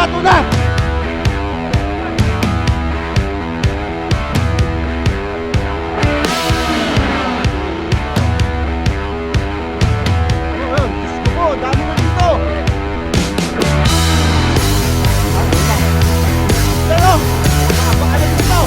Tuna! Gusto ko, dami na dito. Pero, napaka na dito.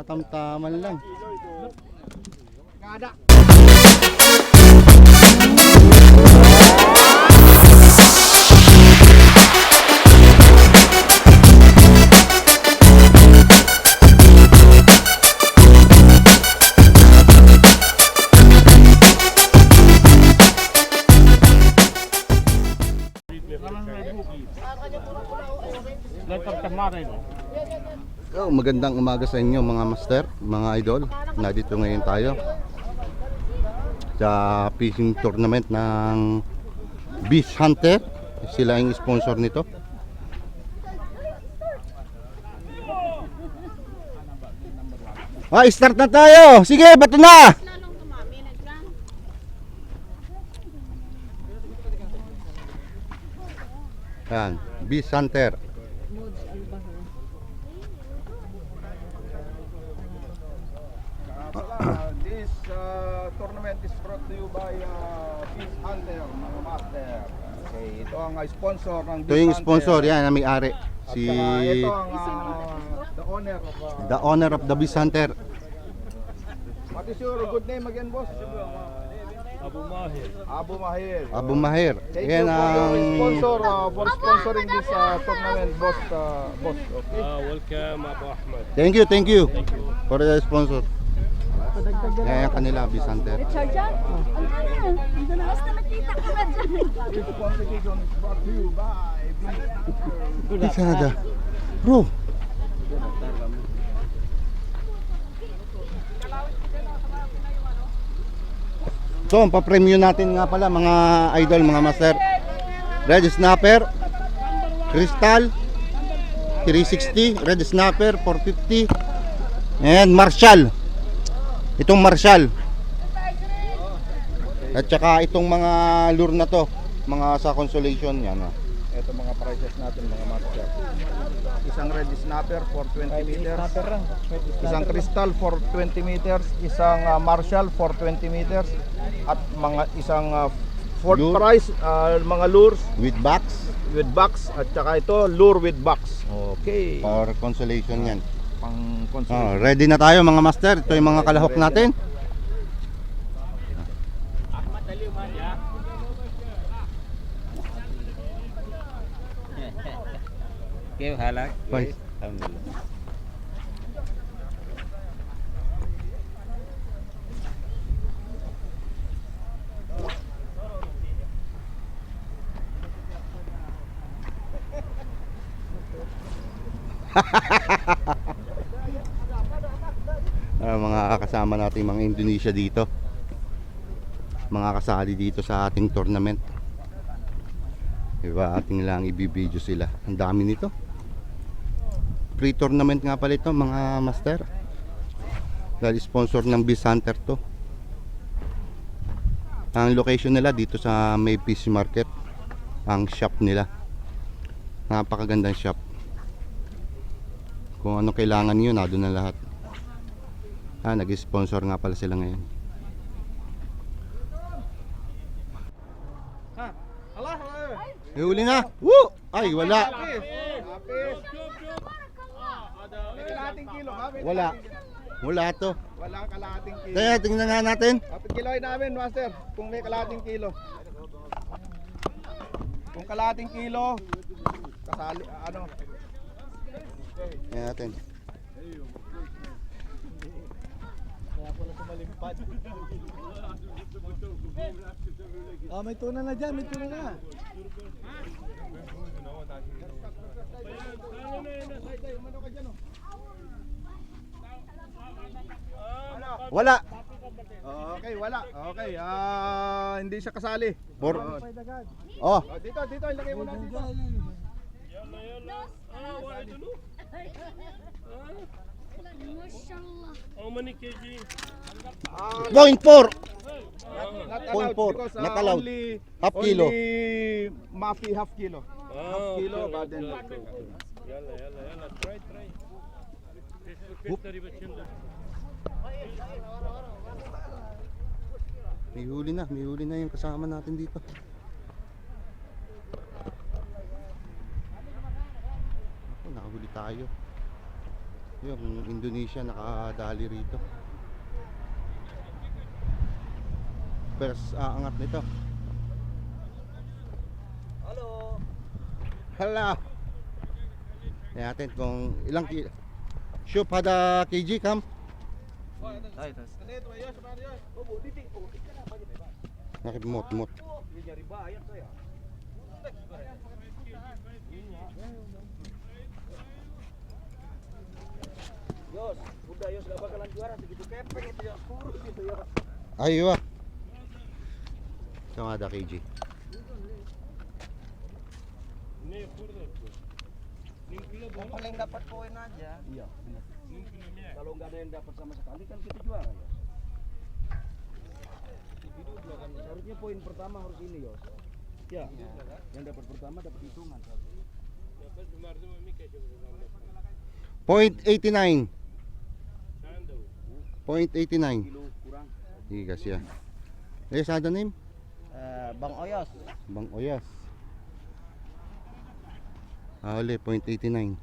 Katamtaman lang. Kada. Magandang umaga sa inyo mga master, mga idol. Nandito ngayon tayo sa fishing tournament ng Beast Hunter. Sila yung sponsor nito. Start na tayo! Sige, bato na! Yan, Beast Hunter. This tournament is brought to you by Beast Hunter, mga master. Okay, ito ang sponsor ng Beast Ito yung Hunter. sponsor, yan ang may-ari. Si Ito ang the owner of the Beast Hunter. What is your good name again, boss? Abu Mahir. Abu Mahir. Abu Mahir. Thank Yan you for ang your sponsor for sponsoring this tournament, boss. Okay. Welcome Abu Ahmed. thank you for the sponsor. Yan kanila Beast Hunter. Richard Jan? Ang na, basta nakita ko na dyan. This competition is brought to you by Beast Pisada. Hunter. Bro. So, ang pa-premium natin nga pala mga idol, mga master. Red Snapper, Crystal 360, Red Snapper 450, and Marshall. Itong Marshall. At saka itong mga lure na to, mga sa consolation yan. Ito mga prices natin, mga master. Isang red snapper for 20 meters. Isang crystal for 20 meters. Isang Marshall for 20 meters. At mga isang fourth Lure. prize, mga lures With box, with box. At saka ito, lure with box. Okay. or consolation yan. Pang consolation. Ready na tayo mga master. Ito yung mga kalahok natin. كيف حالك؟ Bye. الحمد لله. Mga kasama natin mga Indonesia dito, mga kasali dito sa ating tournament. Diba, ating lang ibibideo sila. Ang dami nito. Free tournament nga pala ito mga master. Dahil sponsor ng Beast Hunter to. Ang location nila dito sa May PC Market. Ang shop nila. Napakagandang shop. Kung ano kailangan nyo, nado na lahat. Nag-sponsor nga pala sila ngayon. Eh, huli na. Woo! Ay, wala. May kalahating kilo ha? May Wala. Wala to. Walang kalahating kilo. Kaya tingnan nga natin. Kiloin namin, master, kung may kalahating kilo. Kung kalahating kilo, kasali, ano? Tingnan natin. May tuna na dyan, may tuna na. Wala. Okay, wala. Okay, hindi siya kasali. Oh, Dito, ilagay mo na dito. Mashallah. How many kg? point 4. Not Point allowed four, because not allowed. only Half kilo. Only Mafi half kilo. Half kilo, but then يلا يلا يلا try try. تقريبا كم ده؟ May huli na yung kasama natin dito. Ako, nakahuli tayo. Yung Indonesia nakadali rito. First aangat nito. Hello. Tingnan natin kung ilang kilo. Show pada kg kam. Nakimot. Yos, udah Yos gak bakalan juara segitu kepeng itu Yos, kurus gitu ya. Ayo ah. Ito nga da kg. नहीं further. 6 kilo Yang paling dapat poin aja. Iya, benar. Kalau nggak ada yang dapat sama sekali kan kita juara ya. Harusnya poin pertama harus ini Yos. Ya, yang dapat pertama dapat hitungan. بس بمردم ميكا شوف Point 89. عنده Point 89. Kilo kurang. Iya siya. Eh, sa ada name? Bang Oyos. Bang Oyas. Uli, point 89.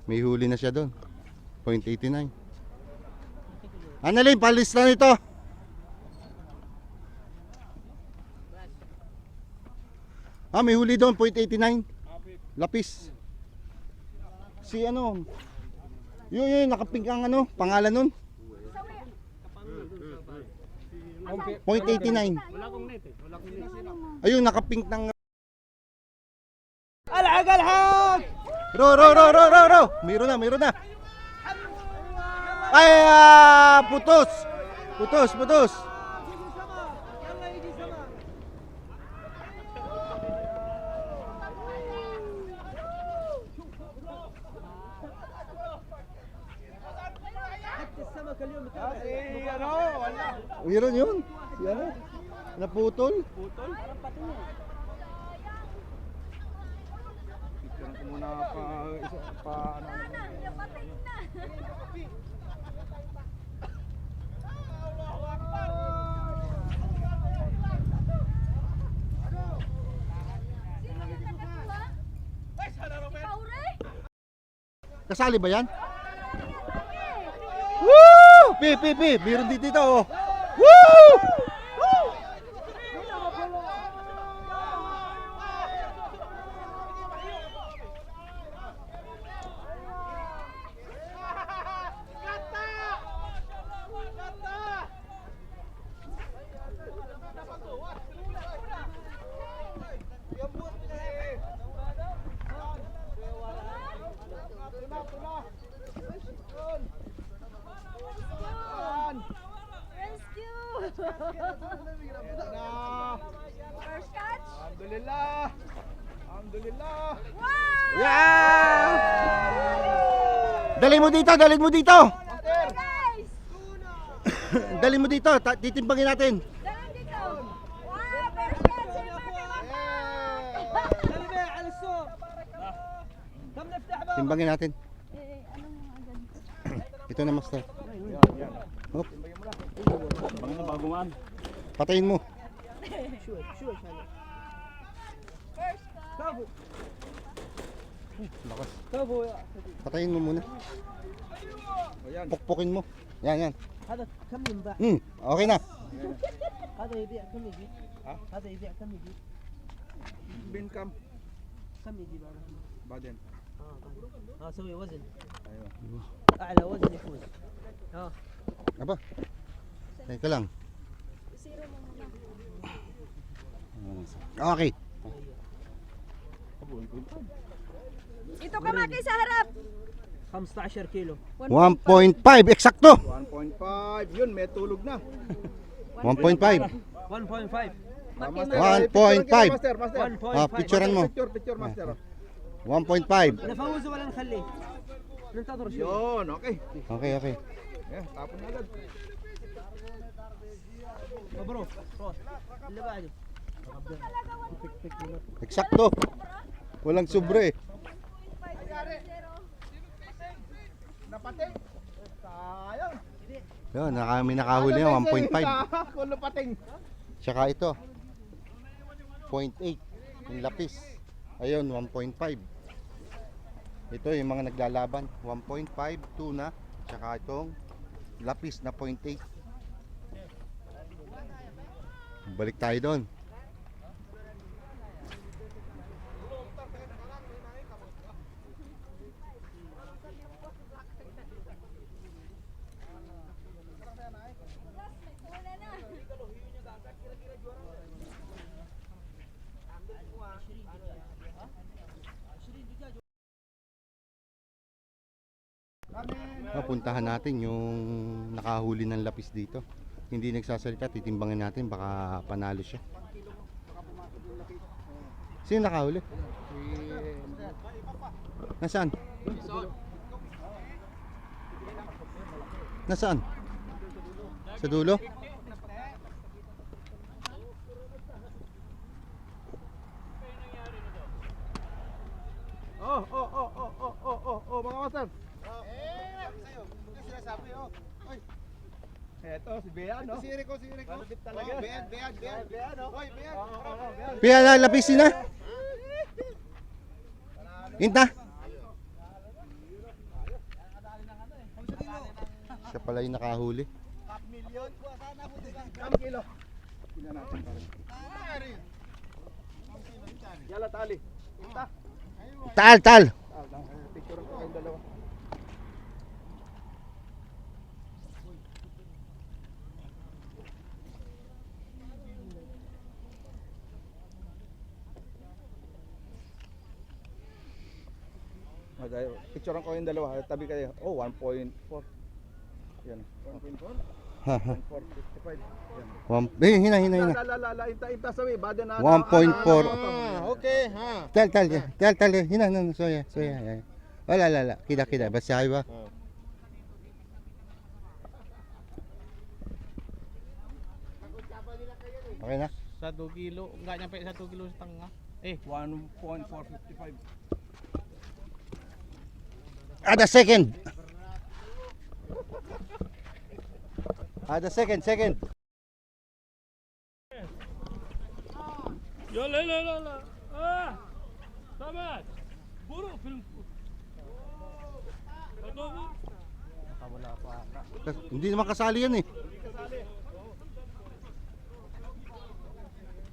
May huli na siya doon. Point 89. Annalyn, palista nito. May huli doon, point 89. Lapis. Si ano? Yun, nakapink ang ano, pangalan nun. Point 89. Ayun, nakapink ng... Alhag! Ro. Mayroon na. Ay, putos. Mayroon yun. Si ano? Naputol. Picture ko muna Kasali ba yan? Woo! Pi. Mayroon dito oh. Woo! Rescue! First catch! Alhamdulillah. Alhamdulillah. Wow! Dali mo dito, dali mo dito. Guys! Dali mo dito, titimbangin natin. Dalang dito! Wow! First catch! Sir Mate Timbangin natin. anong agad? Ito na, master. Yan. Hop, Bangin baguman. patayin mo. First catch! Lakas. Patayin mo muna. Ayan. Pukpukin mo. Yan, yan. هذا كم ينباع؟ Okay na. هذا يبيع كم يجيب؟ ها؟ هذا يبيع كم يجيب؟ Bincam. كم يجيب هذا؟ Baden. سوي وزن Ayun. اعلى وزن يفوز. Aba. Teka lang. Zero mo muna. Okay. Ito ka Maki sa harap! 15 كيلو. 1.5 eksakto. 1.5. Yun, may tulog na. 1.5. 1.5. Master, 1.5. Master, master. 1.5. Picturean mo. Picture, master. 1.5. نفوز ولا نخليه؟ ننتظر شوي. Yun, okay. Okay, okay. Tapon na agad. مبروك. روح. اللي بعده. Eksakto. Walang sobre. Napating. Sayang. Yun, may nakahuli na 1.5. Kulo pating. Tsaka ito. 0.8. Yung lapis. Ayun, 1.5. Ito yung mga naglalaban. 1.5 tuna. Tsaka itong lapis na 0.8. Balik tayo doon. Puntahan natin yung nakahuli ng lapis dito. Hindi nagsasalita, titimbangin natin, baka panalo siya. Sino nakahuli? Nasaan? Nasaan? Sa dulo? Mga master. Eto, si Bean, no? Si Rico. Malupit talaga. Bean, no? Hoy, Bean. Pia, lapisin na. Inta. Siya pala yung nakahuli. Kam kilo. Tingnan natin pare. Yala tali. Inta. Tal. Picture ko kayong dalawa. Picture ko kayong dalawa. Tabi kayo. Oh, 1.4. Yan. 1.4. 1.455. Yan. Hina. La, inta sawi. Baden na. 1.4. Okay, ha. Tal. Hina. Soya. Wala. Kida. Basta kayo ba? Okay na? 1 kilo, enggak nyampe 1,5 kilo. 1.455. Ada second. Second. يلا سمك برو في Hindi naman kasali yan eh.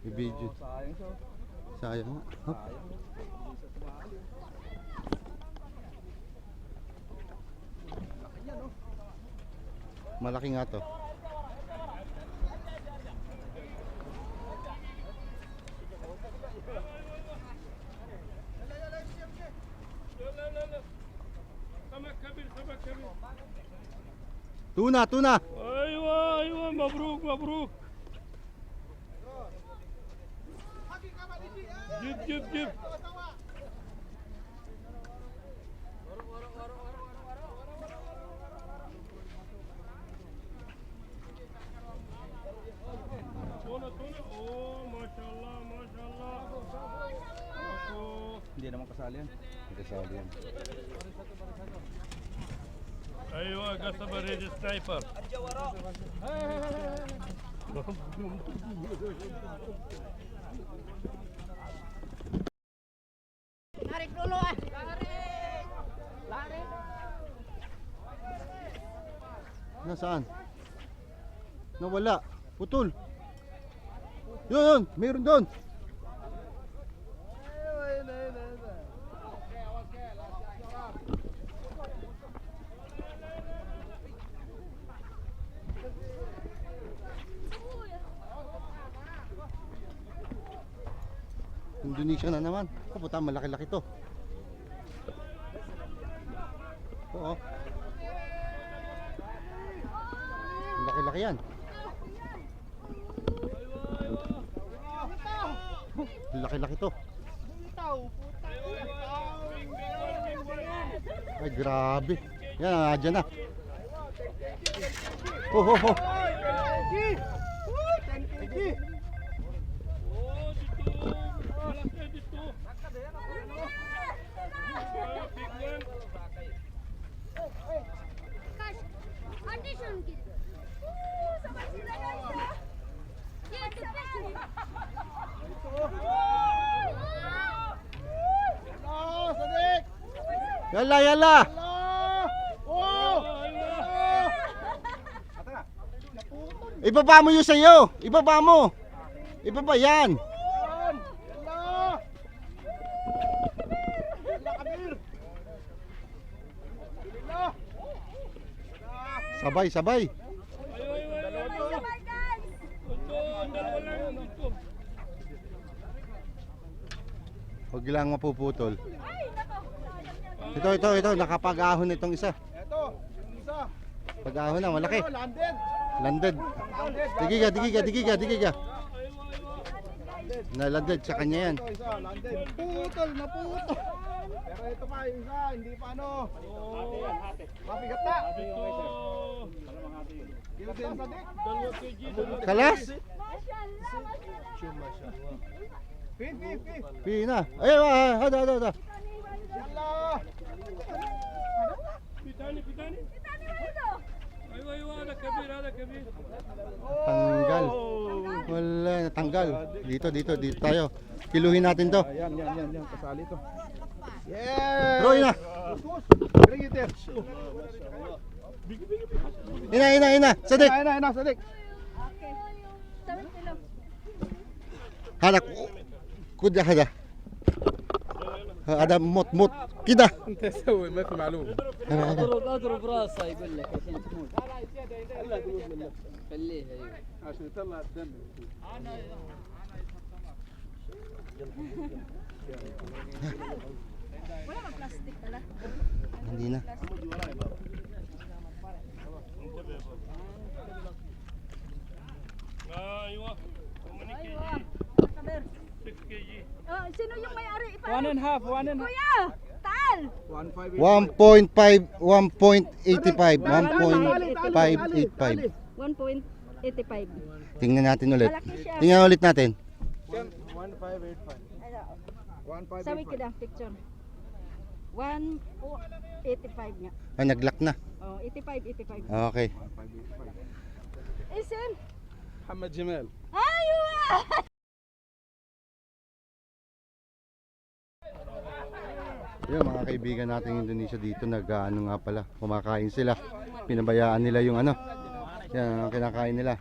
I-video. Sayang so. Sayang. Hop. Malaki nga to. سمك كبير سمك كبير. Tuna, tuna. ايوه ايوه مبروك مبروك. جيب جيب جيب. تونة تونة. اوه ما شاء الله ما شاء الله. Hindi naman kasali yan. Kasali yan. ايوه قصب ريد سنايبر. Tarik dulu ah. Nasaan? Nawala. Putol. Yun, yun. Meron doon. Indonesia na naman. Oh, puta, malaki-laki to. Oo. Laki-laki yan. Laki-laki to. Ay, grabe. Yan, nadyan na. Oh, oh, oh. Audition gitu. Sama sila guys. Yeah, the best. Yala, yala. Ibaba mo yung sayo. Ibaba mo. Ibaba yan. Sabay, sabay. Bye guys. Huwag lang mapuputol. Ay, nako. Ito. Nakapag-ahon itong isa. Ito, yung isa. Pag-ahon na, malaki. Landed. Landed. Digiga. Nalanded sa kanya yan. Ito, isa, landed. Putol, naputol. Pero ito pa, yung isa, hindi pa ano. Mabigat na. Yung din sa dik. Kalas? Pin. Pina. Ay, hada. Yalla. بتاني ايوه ايوه هذا كبير هذا كبير. Tanggal. Wala, natanggal. Dito tayo. Kiluhin natin to. Yan. Kasali to. Yeah. Bro, ina. Bring it there. Ina. Sadik. Ina, Sadik. Okay. 7 kilo. Hada. Kuda hada. هذا موت كده. انت سوي ما في معلومه. اضرب راسه يقول لك عشان تموت. خليه ايوه عشان يطلع الدم. Wala mang plastic tala. Hindi na. ايوه Aywa. Kaber. 6 kg. Oh, sino yung may-ari? 1.5 Kuya, Tal. 1.85 1.85 1.85. Tingnan natin ulit. Malaki siya. Tingnan ulit natin. 1585. Sabi kita picture. 1.85 nga. Ah, naglock na. Oh, 85. Okay. Isin. محمد جمال. Aywa. Yung mga kaibigan natin Indonesia dito nag-ano nga pala, kumakain sila. Pinabayaan nila yung ano. Yan ang kinakain nila.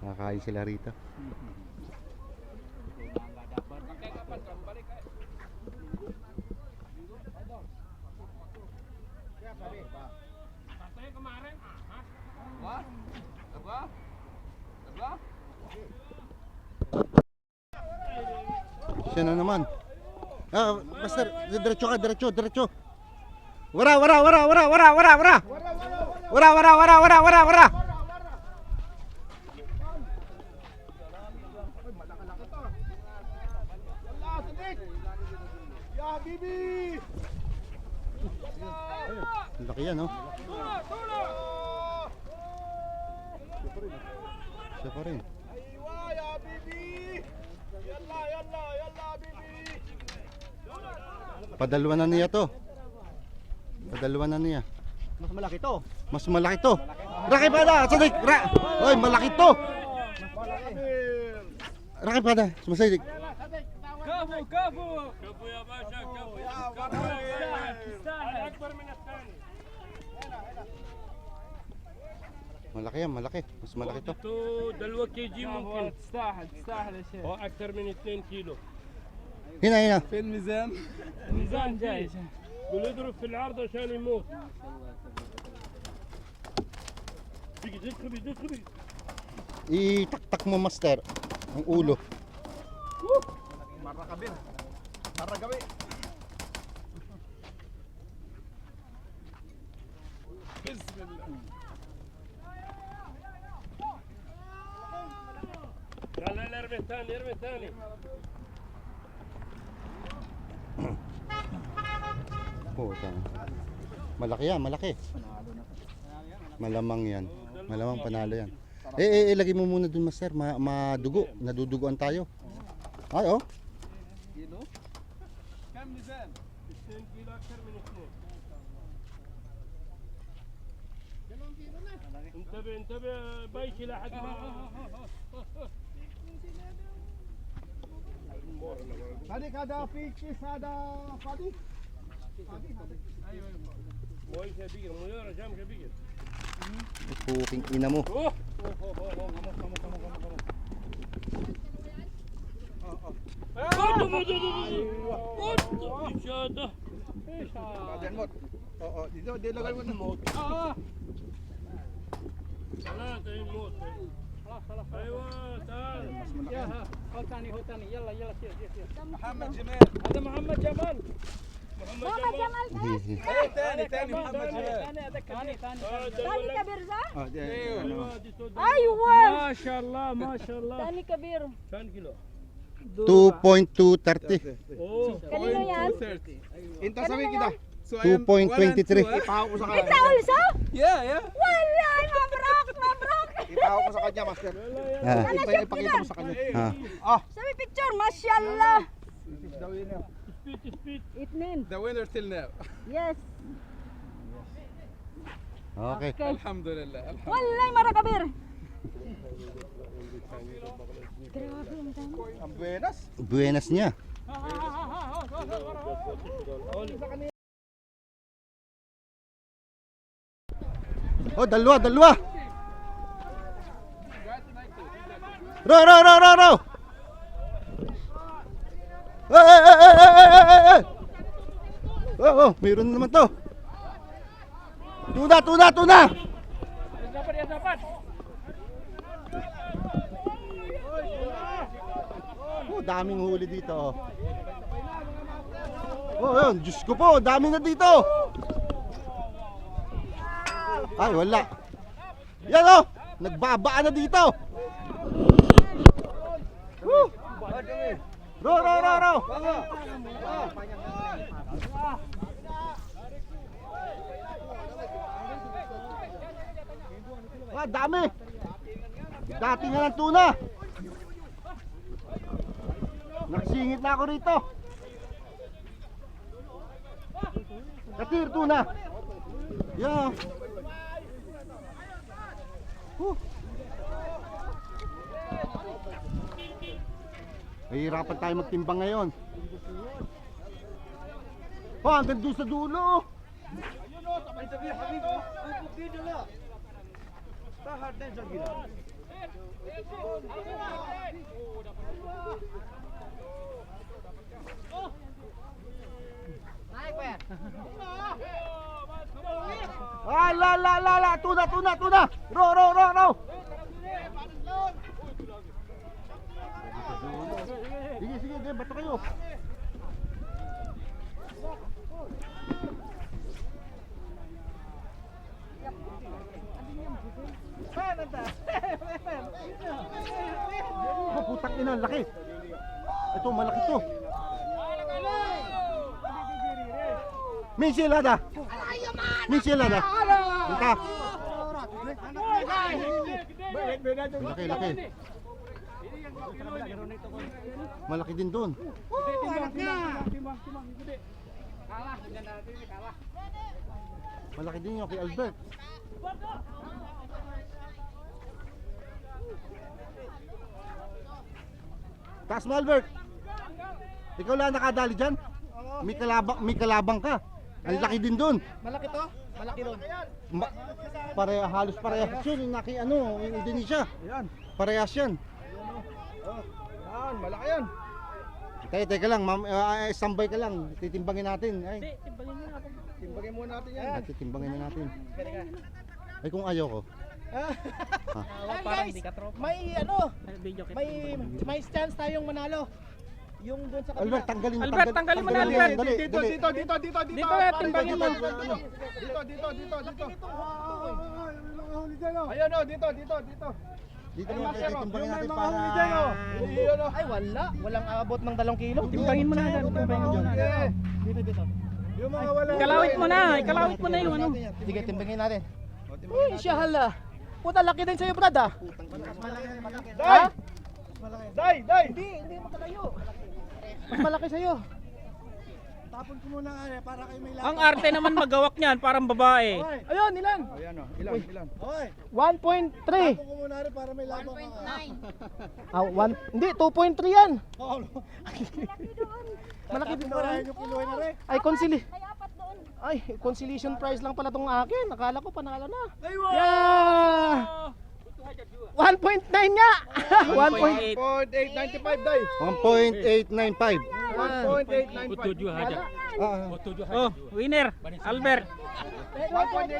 Nakakain sila rito. Siya na naman. Master, diretso ka, diretso. Wara. Wara. Ya Bibi! Laki yan, oh. Siya pa rin. Aywa ya Bibi! Yalla Bibi! Padalwa na niya to. Mas malaki to. Mas malaki to. Raki pada, sadik. Oy, malaki to. Raki pada, sumasadik. كفو كفو يا باشا كفو هذا اكبر من الثاني Malaki. Mas malaki to. دلوة كي جي ممكن تستاهل يا شيخ. هو اكثر من 2 كيلو Hina. في الميزان. الميزان جاي قول اضرب في العرض عشان يموت دقي Itaktak mo, master, ang ulo. Marra kabir. Marra gabi. بسم الله. لا ارمي ثاني Oh, malaki yan, malaki. Malamang yan. Malamang panalo yan. Ilagay mo muna dun, master. Madugo. Nadudugoan tayo. Ay, oh. كيلو. كم ميزان؟ 2 كيلو اكثر من 2 انتبه بايشي لحد ما Tadi kada fikis ada padi. موي كبير مليون جام كبير Puking ina mo. اوه إشادة Badan mo. Oo, dito dilagay mo na. ثلاثة يموت خلاص ايوه تعال هو ثاني يلا سير محمد جمال. هذا محمد جمال Mama Jamal Taas. ثاني محمد جمال. ثاني Tani kabir za? ايوه دي صوت Aywa. ما شاء الله Tani kabir. كم كيلو 2.230. اوه Kanino yan? 230. Inta sabi kita. So I am 2.23. Ipahaw ko sa kanya. Ita also? Yeah. Wala, mabrok. Ipahaw ko sa kanya, master. Ah. Ipakita mo sa kanya. Ah. Sabi picture, mashallah. Isis daw yun eh. سبيت Itnin. The winner till now. Yes. Okay. الحمد لله. Walay mara kabir. Grabe ang dami. Ang buenas. Buenas niya. Oh, dalawa. Ro. Hey. Oh, mayroon naman to. Tuna. dapat Oh, daming huli dito. Oh, yun. Diyos ko po, dami na dito. Ay, wala. Yan oh, nagbabaan na dito. Woo! Ro. Ah, dami. Dati nga ng tuna. Nakasingit na ako rito. Katir tuna. Yeah. Mahirapan tayo magtimbang ngayon. Oh, hanggang doon sa dulo. Ah, la, tuna. Ro. Sige, bato kayo. to, malaki to. Misilada. Misilada. Ika. Laki, laki. Malaki din doon. Malaki din yung kay Albert. Taas mo, Albert. Ikaw lang nakadali dyan. May kalabang ka. Ang laki din doon. Malaki to? Malaki doon. Halos parehas yun. Yung naki ano, yung Indonesia. Ayan. Parehas yan. Yan, malaki yan. Teka lang, standby ka lang. Titimbangin natin. Ay, Timbagin muna natin yan. titimbangin na natin. Ay, kung ayaw ko. Guys, may ano, may chance tayong manalo. Yung doon sa kabila. Albert, tanggalin mo. Albert, tanggalin mo na, Albert. Dali, Dito, dali. dito, dito, dito, dito. Dito, timbangin mo. Dito. Ayun o, dito. Dito Ay, mo, master, titimbangin yung natin may mga para... huli dyan, oh. Ayun, oh. Ay wala, walang abot ng 2 kilo. Timbangin mo na agad. Timbangin mo na agad. Dito. Yung mga wala. Ikalawit mo na. Ikalawit mo na yung ano. Sige, timbangin natin. Uy, siya hala. Puta, laki din sa'yo, Brad ah. Day! Hindi makalayo. Mas malaki sa'yo. Ang arte naman magawak niyan, parang babae. Ayun, ilan? Ayan o, ilan? 1.3. Hindi, 2.3 yan. Malaki din doon. Ay, conciliation prize lang pala tong akin. Nakala ko panalo na. Yeah! 1.9 nga! 1.8. 1.895, Day. 1.895. 1.895. Oh, winner, Albert.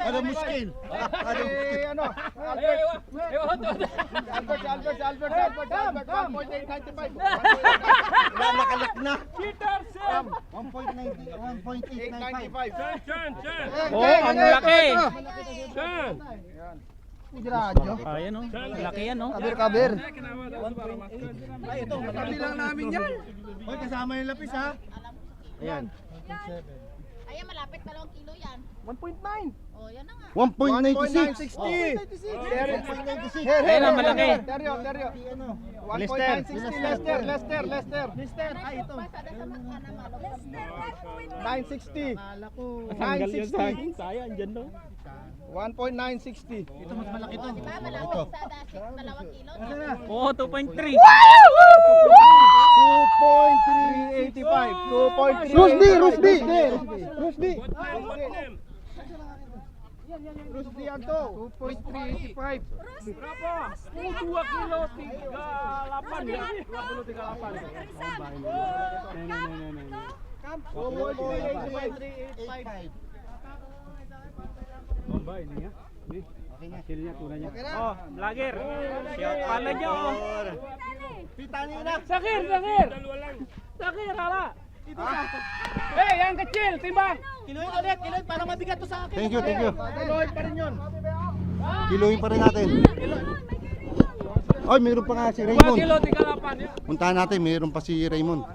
Ano muskil? Ano? Albert, 1.895. Nakalak na. 1.895. Chan. Oh, ang laki. Chan. Ayan oh, laki yan oh. Kaber. Kabilang namin yan. Hoy, kasama yung lapis ha. Ayan. Ayan, malapit 2 kilo yan. 1.9. Oh, yan na nga. 1.96. 1.960. Ayan ang malaki. Teryo. 1.960. Lester. Lister, ay ito. Pasada sa mata na malo. 960. Kala ko. 960. Sayang dyan no. 1.960. Ito mas malaki to. Diba, malapit sa dasik 2 kilo. Oh, 2.3. 2.385. Rusdi. Rusdi yan to. 2.385. 2 kilo, 3.8 yan. 2 kilo, 3.8. 2.385. Oh, vlogger. Shout pala nyo. Sakir. Sakir, hala. Hey, yang kecil, timbang. Kiloin ulit, para mabigat to sa akin. Thank you. Tuloy pa rin yun. Kiloin pa rin natin. Ay, mayroon pa nga si 2 Raymond. kilo, 3.8 yan. Puntahan natin, mayroon pa si Raymond.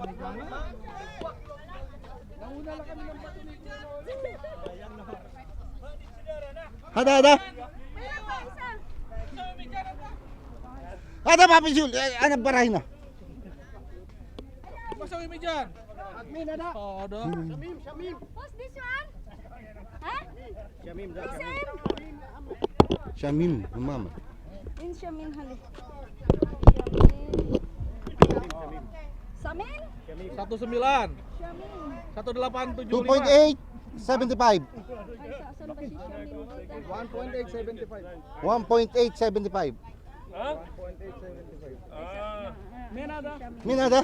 Ada. Ada Papi Jul, ano barahin na? Pasok yung dyan. Admin ada. Ada. Who's this one? Ha? Shamim. Shamim, mama. In Shamim hali. Samin? 19. Shamim. 1875. 2.875. Saan ba si Shamim? 1.875. 1.875. Ha? 1.875. Minada?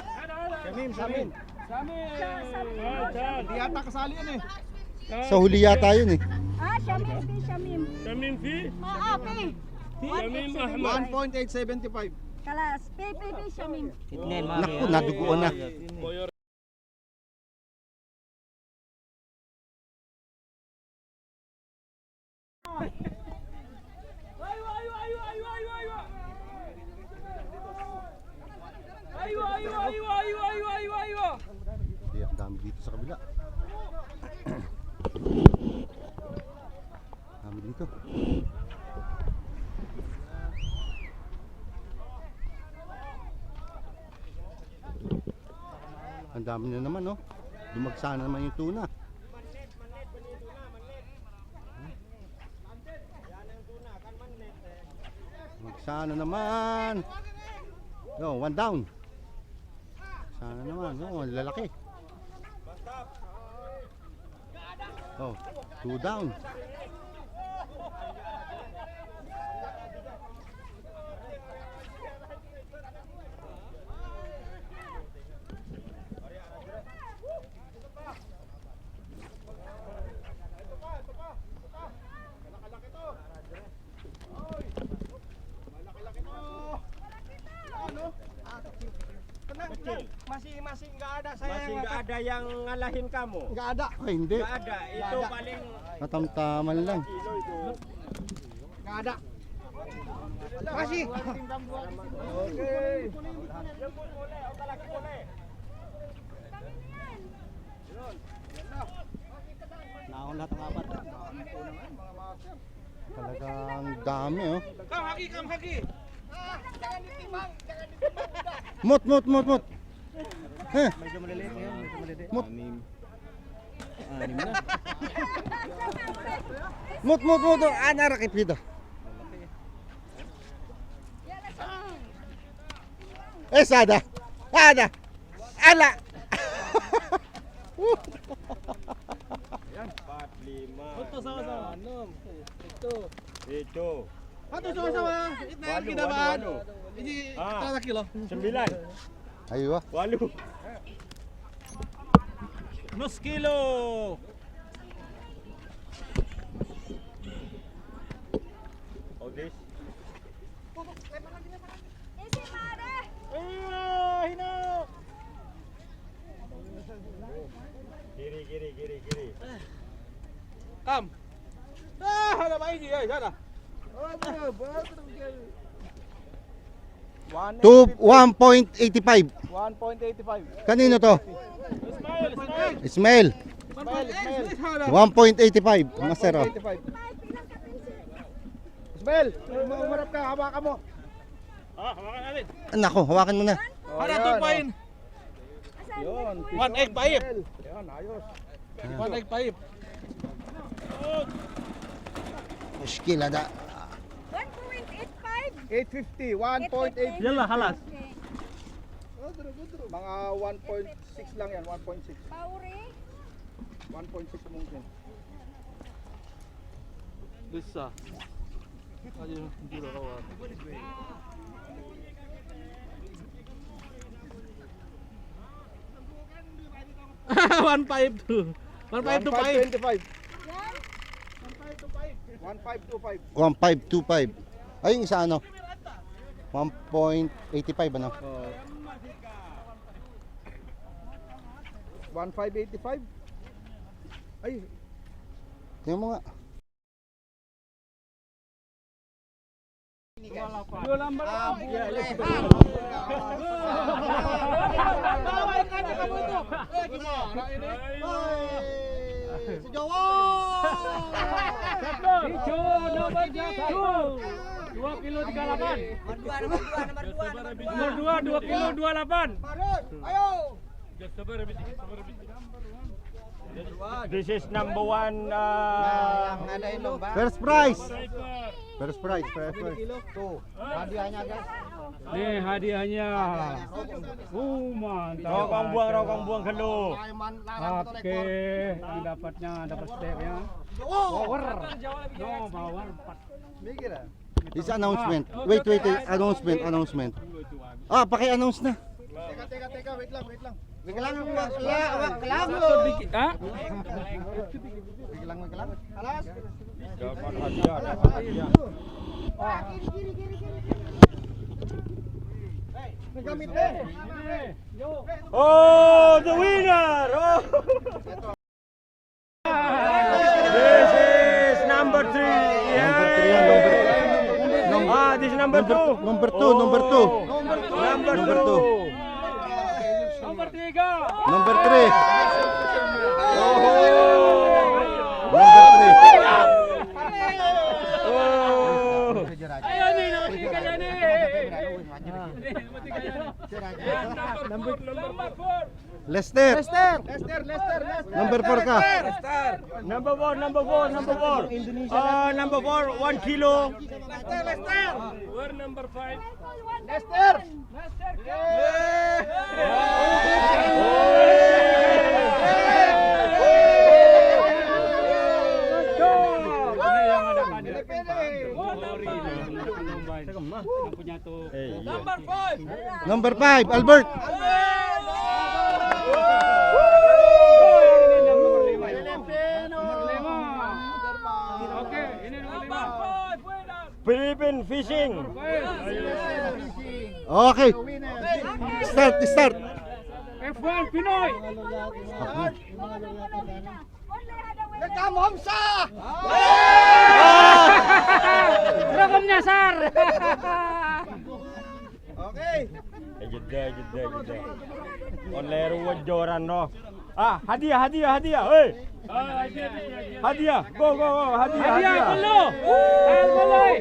Shamim. Chan. Di yata kasali yan eh. Sa huli yata yun eh. Ah, Shamim, si Shamim. Shamim fi? Ah, okay. Shamim Ahmad. 1.875. Kalas, pay, Shamim. Naku, naduguan na. Ayo. alaga. Dami dito. Ang dami na naman, no? Dumagsa na naman yung tuna. Dumagsa na naman. Yo, one down. Sana naman, oh, lalaki. Oh, two down. Masih nggak ada saya. Masih nggak ada yang ngalahin kamu. Nggak ada. Ay, hindi. Nggak ada. Itu paling Natamtaman lang. kilo itu. Nggak ada. Masih. Oke. Naon lahat ng apat. Talagang dami, oh. Kam haki. Mut. Eh, Medyo maliliit yun, medyo maliliit. mut. Anim na. Mut. Ana rakipida. Sada. Ala. Yan, 4, 5. Ito sama-sama. 6. Itu. Ato sama-sama. Itnayan kita ba? Hindi Ah. 3 kilo. 9. Aywa. 8. Nus kilo. Oh, this. Isi mare. Hino. Kiri. Kam. Ada maigi ay sana. 1.85. 1.85. Kanino to? Ismail. 1.85. Master, oh. 1.85. Ismail, umarap ka, hawakan mo. Hawakan natin. Nako, hawakan mo na. Ada 2 point. Yun. 1.85. Yan, ayos. 1.85. Muskil ada. 1.85. 850, 1.8. Yalla, halas. Mga 1.6 lang yan, 1.6. Pauri. 1.6 mungkin. Bisa. Ayo, dulu kawan. One five two. 1.525. Yan. 1.525. 1.525. Ay, yung isa ano? 1.85 ano? 1.585. Ay, Tingnan mo nga. Si Jowo. Bicho, nomor 1. 2 kilo 38. Nomor 2, 2 kilo 28. ayo. This is number 1. First prize. First prize. Tuh, hadiahnya guys. Nih hadiahnya. Mantap. Rokong buang hello. Oke, yang dapatnya dapat steaknya. Power. No, power 4. Mikir ya? This announcement. Wait. Announcement. Ah, paki-announce na. Teka, wait lang. Wait lang. Ah? Wait lang. Alas. Dapat hadiah. Nagamit deh. Oh, the winner! Oh. This is number 3. Number 3 yan, This is number 2. Number 2. Number 2. Number 2. Number 3. Number 3. Lester. Number 4 ka. Number 4, number 4, number 4. Number 4, 1 kilo. We're number 5. Number 5, Albert. Philippine fishing. Okay. Start. F1 Pinoy. Welcome niya, sir! Jeda. Onleru wajoran no. Hadiah. Hey. Hadiah. Go. Hadiah. Kulo! Kuloy!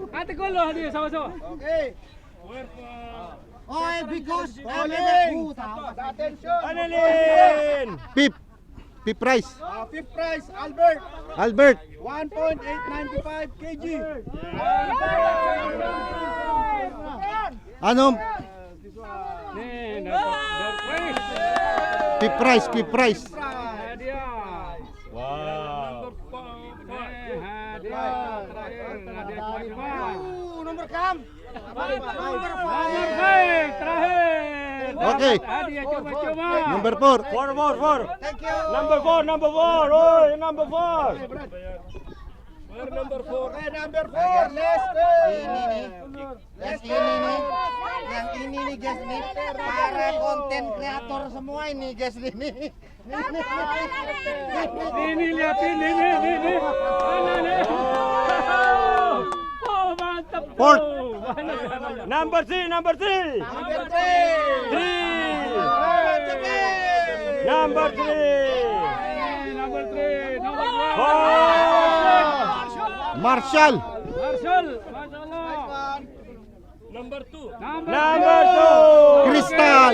Ate Kulo, hadiya, sama-sama. Anilin. Fifth price. Fifth prize, Albert. Albert. 1.895 kg. Anong? Fifth price. Wow. Okay. Number 4. 4. Number 4. Oh, number 4. We're number 4. Okay, number 4, Lester. Yang ini nih guys nih, para konten kreator semua ini guys ini. Ini lihatin, ini. Mana nih? Oh, mantap tuh. Fourth. Number 3. Number 3. 3. Number 3. Number 3. Marshall. Masyaallah. Number 2. Number 2. Crystal.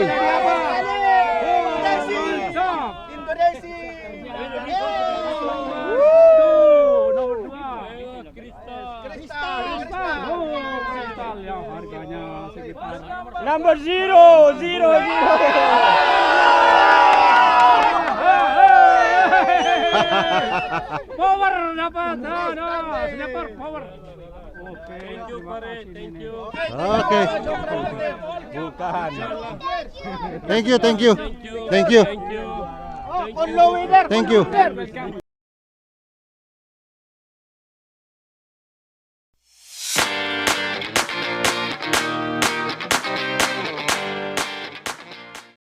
Kristal yang harganya sekitar Number 0. power dapat. Snapper power. Oke, Thank you, pare. Thank you. Okay. Bukan. Thank you. Thank you. Thank you. Thank you. Thank you.